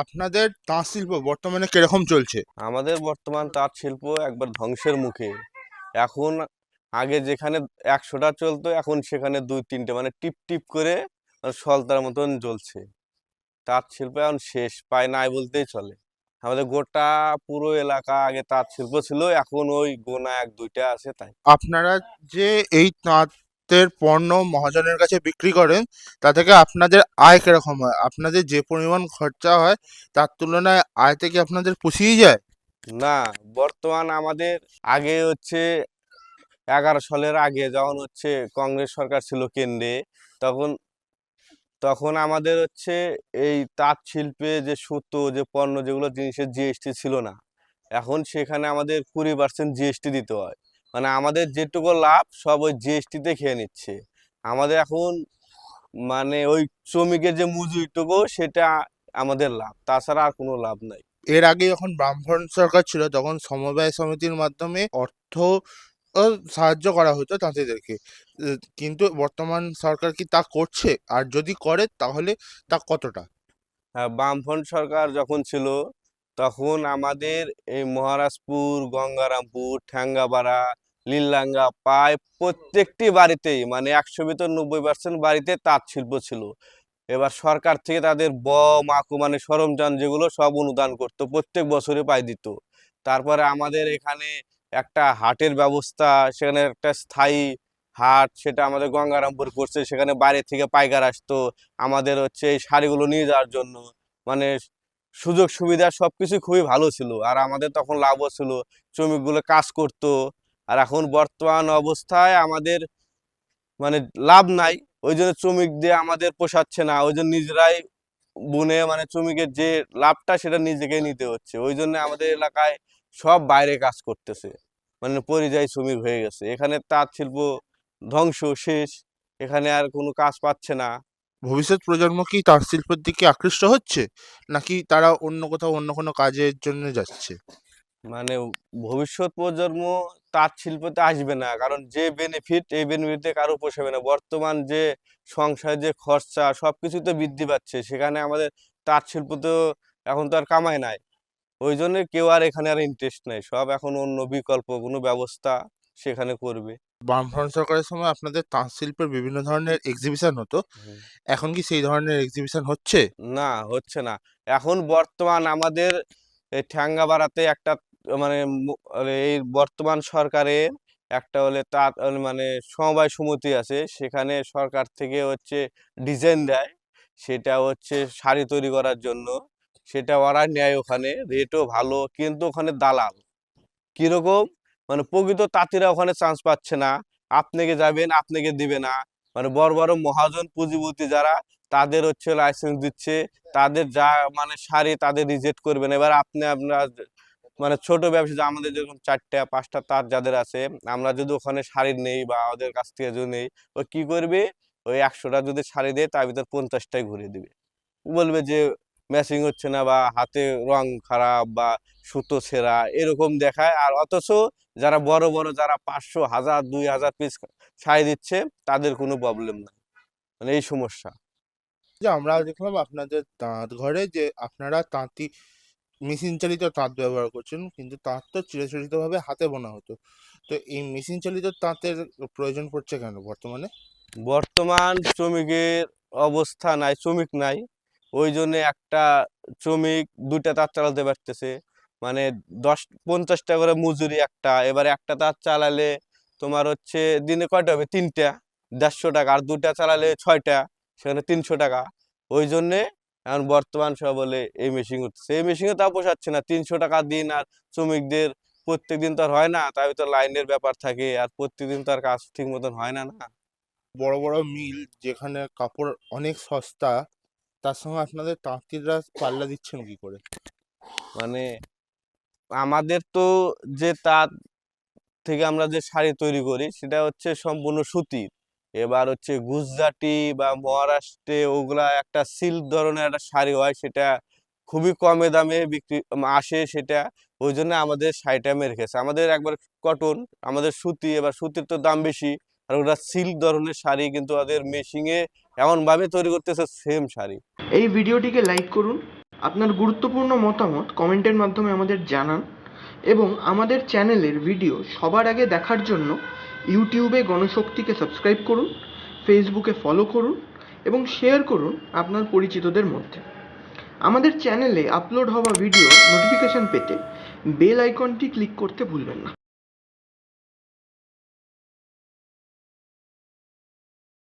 আপনাদের তাঁত শিল্প বর্তমানে কিরকম চলছে? আমাদের বর্তমান তাঁত শিল্প একবার ধ্বংসের মুখে। এখন আগে যেখানে ১০০টা চলতো এখন সেখানে ২-৩টে মানে টিপ টিপ করে সলতার মতন জ্বলছে। তাঁত শিল্প এখন শেষ প্রায় নাই বলতেই চলে। আমাদের গোটা পুরো এলাকা আগে তাঁত শিল্প ছিল, এখন ওই গোনা ১-২টা আছে তাই। আপনারা যে এই তাঁতের পণ্য মহাজনের কাছে বিক্রি করেন, তা থেকে আপনাদের আয় কিরকম হয়? আপনাদের যে পরিমাণ খরচা হয় তার তুলনায় আয়তে কি আপনাদের পুষিয়ে যায়? না, বর্তমান আমাদের আগে হচ্ছে ১১ সালের আগে যখন হচ্ছে কংগ্রেস সরকার ছিল কেন্দ্রে, তখন তখন আমাদের হচ্ছে এই তাঁত শিল্পে যে সুতো যে পণ্য যেগুলো জিনিসের জিএসটি ছিল না। এখন সেখানে আমাদের 20% জিএসটি দিতে হয়। মানে আমাদের যেটুকু লাভ সব ওই জিএসটিতে খেয়ে নিচ্ছে। আমাদের এখন মানে ওই শ্রমিকের যে মজুরিটুকু সেটা আমাদের লাভ, তাছাড়া আর কোনো লাভ নাই। এর আগে যখন বামফ্রন্ট সরকার ছিল তখন সমবায় সমিতির মাধ্যমে অর্থ সাহায্য করা হতো তাঁতিদেরকে। কিন্তু বর্তমান সরকার কি তা করছে? আর যদি করে তাহলে তা কতটা? বামফ্রন্ট সরকার যখন ছিল তখন আমাদের এই মহারাজপুর, গঙ্গারামপুর, ঠ্যাঙ্গাপাড়া, লীলডাঙ্গা প্রায় প্রত্যেকটি বাড়িতেই মানে ১০০ ভিতর ৯০% বাড়িতে তাঁত শিল্প ছিল। এবার সরকার থেকে তাদের মাকু মানে সরঞ্জাম যেগুলো সব অনুদান করতো, প্রত্যেক বছরে পাই দিত। তারপরে আমাদের এখানে একটা হাটের ব্যবস্থা, সেখানে একটা স্থায়ী হাট, সেটা আমাদের গঙ্গারামপুর করছে, সেখানে বাইরে থেকে পাইকার আসতো আমাদের হচ্ছে এই শাড়িগুলো নিয়ে যাওয়ার জন্য। মানে সুযোগ সুবিধা সবকিছু খুবই ভালো ছিল, আর আমাদের তখন লাভও ছিল, শ্রমিকগুলো কাজ করতো। আর এখন বর্তমান অবস্থায় আমাদের মানে লাভ নাই, ওই জন্য শ্রমিক দিয়ে আমাদের পোষাচ্ছে না, ওই জন্য নিজেরাই বুনে মানে শ্রমিকের যে লাভটা সেটা নিজেকে নিতে হচ্ছে। ওই জন্য আমাদের এলাকায় সব বাইরে কাজ করতেছে, মানে পরিযায়ী শ্রমিক হয়ে গেছে। এখানে তাঁত শিল্প ধ্বংস শেষ, এখানে আর কোনো কাজ পাচ্ছে না। ভবিষ্যৎ প্রজন্ম কি তাঁত শিল্পের দিকে আকৃষ্ট হচ্ছে, নাকি তারা অন্য কোথাও অন্য কোনো কাজের জন্য যাচ্ছে? মানে ভবিষ্যৎ প্রজন্ম তাঁত শিল্পতে আসবে না, কারণ যে বেনিফিট এই বেনিফিটে কারো পোষাবে না। বর্তমান যে সংসারের যে খরচা সবকিছু তো বৃদ্ধি পাচ্ছে, সেখানে আমাদের তাঁত শিল্প তো এখন তো আর কামাই নাই। ওই জন্য কেউ আর এখানে আর ইন্টারেস্ট নেই, সব এখন অন্য বিকল্প কোনো ব্যবস্থা সেখানে করবে। বামফ্রন্ট সরকারের সময় আপনাদের তাঁত শিল্পের বিভিন্ন ধরনের এক্সিবিশন হতো। হুম। এখন কি সেই ধরনের এক্সিবিশন হচ্ছে? না, হচ্ছে না। এখন বর্তমান আমাদের এই ঠ্যাঙ্গাপাড়াতে একটা মানে এই বর্তমান সরকারের একটা হলে তাঁত মানে সমবায় সমিতি আছে, সেখানে সরকার থেকে হচ্ছে ডিজাইন দেয়, সেটা হচ্ছে শাড়ি তৈরি করার জন্য। সেটা ওরা নেয়, ওখানে রেটও ভালো, কিন্তু ওখানে দালাল কিরকম মানে প্রকৃত তাঁতিরা ওখানে চান্স পাচ্ছে না। আপনাকে যাবেন, আপনাকে দিবে না। মানে বড় বড় মহাজন পুঁজিপতি যারা, তাদের হচ্ছে লাইসেন্স দিচ্ছে, তাদের যা মানে শাড়ি তাদের রিজেক্ট করবেন। এবার আপনার মানে ছোট ব্যবসা আমাদের যেরকম ৪টা ৫টা তাঁত যাদের আছে, আমরা যদি ওখানে শাড়ি নেই বা ওদের কাছ থেকে যদি নেই, ও কি করবে, ওই ১০০টা যদি শাড়ি দেয় তার ভিতর ৫০টাই ঘুরিয়ে দিবে। বলবে যে ম্যাচিং হচ্ছে না বা হাতে রং খারাপ বা সুতো ছেঁড়া এরকম দেখায়। আর অথচ যারা বড় বড় যারা ৫০০, ১০০০, ২০০০ পিস শাড়ি দিচ্ছে, তাদের কোনো প্রবলেম নাই। মানে এই সমস্যা। যে আমরা দেখলাম আপনাদের তাঁত ঘরে যে আপনারা তাঁতি মেশিন চালিত তাঁত ব্যবহার করছেন, কিন্তু তাঁত তো চিরাচরিতভাবে হাতে বোনা হতো। তো এই মেশিন চালিত তাঁতের প্রয়োজন পড়ছে কেন বর্তমানে? বর্তমান শ্রমিকের অবস্থা নাই, শ্রমিক নাই। ওই জন্য একটা শ্রমিক ২টা তাঁত চালাতে পারতেছে। মানে ১০-৫০ টাকা করে মজুরি একটা। এবার একটা তাঁত চালালে তোমার হচ্ছে দিনে কয়টা হবে, ৩টা, ১৫০ টাকা। আর ২টা চালালে ৬টা, সেখানে ৩০০ টাকা। ওই জন্যে এখন বর্তমান সব বলে এই মেশিন উঠছে, এই মেশিনে তাও পোষাচ্ছে না। ৩০০ টাকা দিন, আর শ্রমিকদের প্রত্যেকদিন তো আর হয় না, তাই তো লাইনের ব্যাপার থাকে, আর প্রত্যেকদিন তো আর কাজ ঠিক মতন হয় না। না, বড় বড় মিল যেখানে কাপড় অনেক সস্তা, তার সঙ্গে আপনাদের তাঁতিরা পাল্লা দিচ্ছেন কি করে? মানে আমাদের তো যে তাঁত থেকে আমরা যে শাড়ি তৈরি করি সেটা হচ্ছে সম্পূর্ণ সুতির। এবার হচ্ছে গুজরাটি বা মহারাষ্ট্রে ওগুলা একটা সিল্ক ধরনের একটা শাড়ি হয়, সেটা খুবই কমে দামে বিক্রি আসে সেটা। ওই জন্য আমাদের শাড়িটা মেরে খেয়েছে। আমাদের একবার কটন, আমাদের সুতি, এবার সুতির তো দাম বেশি। আর ওটা সিল্ক ধরনের শাড়ি, কিন্তু ওদের মেশিনে এমনভাবে তৈরি করতেছে সেম শাড়ি। এই ভিডিওটিকে লাইক করুন আপনার গুরুত্বপূর্ণ মতামত কমেন্টের মাধ্যমে আমাদের জানান এবং আমাদের চ্যানেলের ভিডিও সবার আগে দেখার জন্য ইউটিউবে গণশক্তিকে সাবস্ক্রাইব করুন, ফেসবুকে ফলো করুন এবং শেয়ার করুন আপনার পরিচিতদের মধ্যে। আমাদের চ্যানেলে আপলোড হওয়া ভিডিও নোটিফিকেশন পেতে বেল আইকনটি ক্লিক করতে ভুলবেন না।